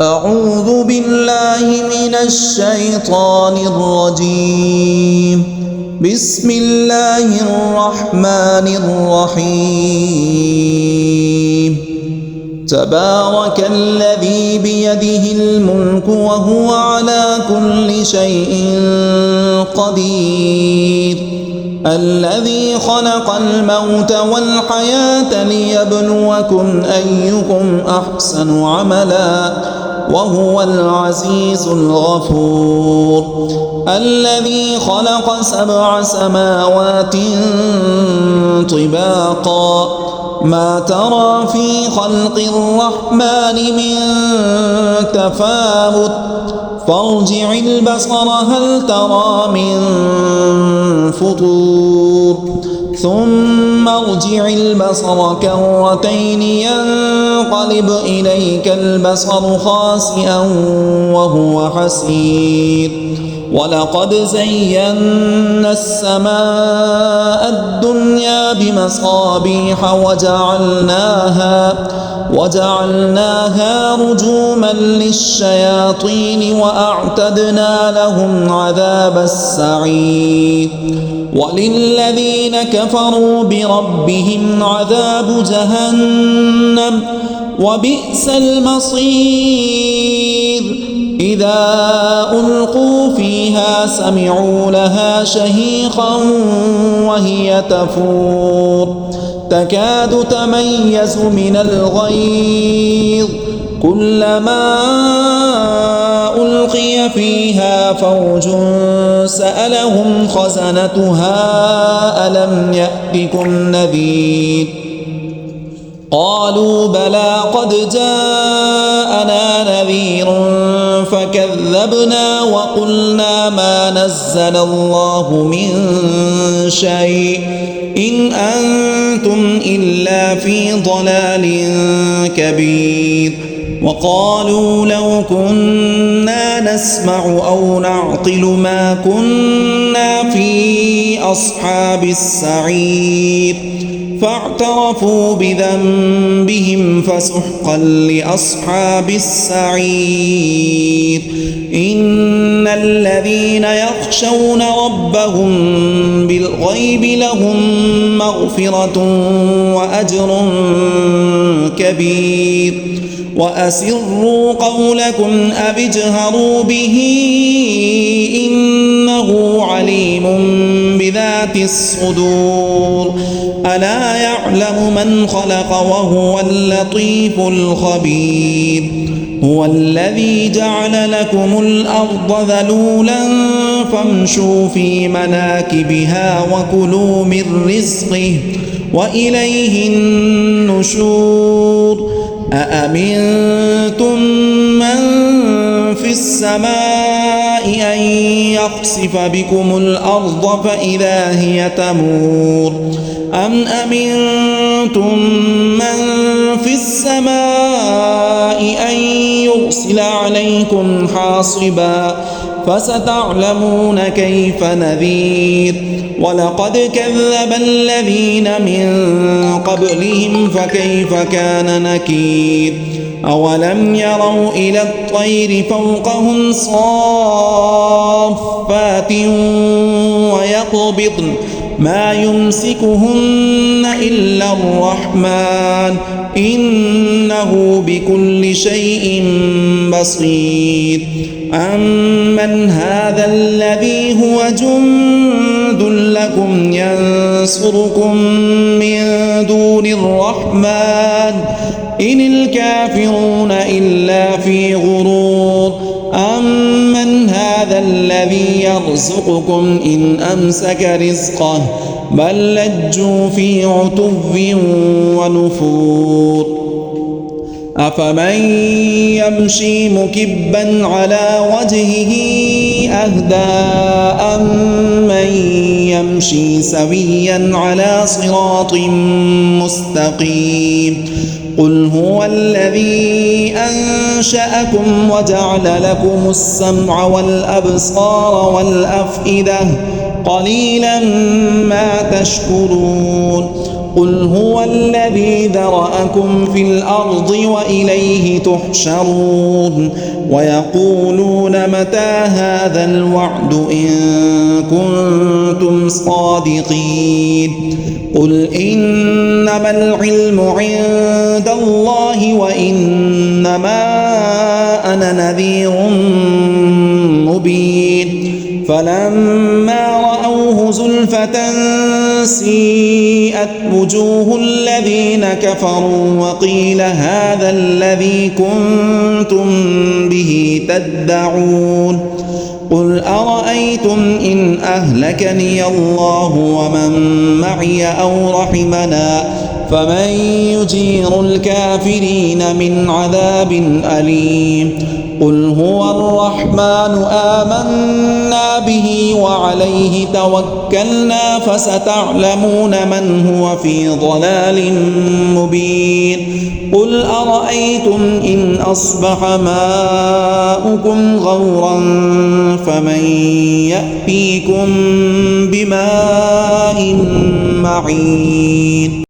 أعوذ بالله من الشيطان الرجيم. بسم الله الرحمن الرحيم. تبارك الذي بيده الملك وهو على كل شيء قدير. الذي خلق الموت والحياة ليبلوكم أيكم أحسن عملا وهو العزيز الغفور. الذي خلق 7 سماوات طباقا ما ترى في خلق الرحمن من تفاوت فارجع البصر هل ترى من فطور ثم ارجع البصر كرتين ينقلب إليك البصر خاسئا وهو حسير. ولقد زينا السماء الدنيا بمصابيح وجعلناها رجوما للشياطين وأعتدنا لهم عذاب السعير. وللذين كفروا بربهم عذاب جهنم وبئس المصير. إذا ألقوا فيها سمعوا لها شهيقا وهي تفور تكاد تميز من الغيظ كلما ألقي فيها فوج سألهم خزنتها ألم يأتكم نذير قالوا بلى قد جاءنا نذير فكذبنا وقلنا ما نزل الله من شيء إن أنتم إلا في ضلال كبير. وقالوا لو كنا نسمع أو نعقل ما كنا في أصحاب السعير فاعترفوا بذنبهم فسحقا لأصحاب السعير. إن الذين يخشون ربهم بالغيب لهم مغفرة وأجر كبير. وأسروا قولكم أو اجهروا به إنه عليم بذات الصدور. ألا يعلم من خلق وهو اللطيف الخبير. هو الذي جعل لكم الأرض ذلولا فامشوا في مناكبها وكلوا من رزقه وإليه النشور. أأمنتم من في السماء أن يخسف بكم الأرض فإذا هي تمور أم أمنتم من في السماء أن يرسل عليكم حاصبا فستعلمون كيف نذير. ولقد كذب الذين من قبلهم فكيف كان نكير. أولم يروا إلى الطير فوقهم صافات ويقبضن ما يمسكهن إلا الرحمن إنه بكل شيء بصير. أمن هذا الذي هو جند لكم ينصركم من دون الرحمن إن الكافرون إلا في غرور. أمن هذا الذي يرزقكم إن أمسك رزقه بل لجوا في عتو ونفور. أفمن يمشي مكبا على وجهه أهدى أمن يمشي سويا على صراط مستقيم. قل هو الذي أنشأكم وجعل لكم السمع والأبصار والأفئدة قليلا ما تشكرون. قل هو الذي ذرأكم في الأرض وإليه تحشرون ويقولون متى هذا الوعد إن كنتم صادقين قل إنما العلم عند الله وإنما أنا نذير مبين فلما رأوه زلفة سيئت وجوه الذين كفروا وقيل هذا الذي كنتم به تدعون قل أرأيتم إن أهلكني الله ومن معي أو رحمنا فمن يجير الكافرين من عذاب أليم قل هو الرحمن آمنا به وعليه توكلنا فستعلمون من هو في ضلال مبين قل أرأيتم إن أصبح ماؤكم غورا فمن يأتيكم بماء معين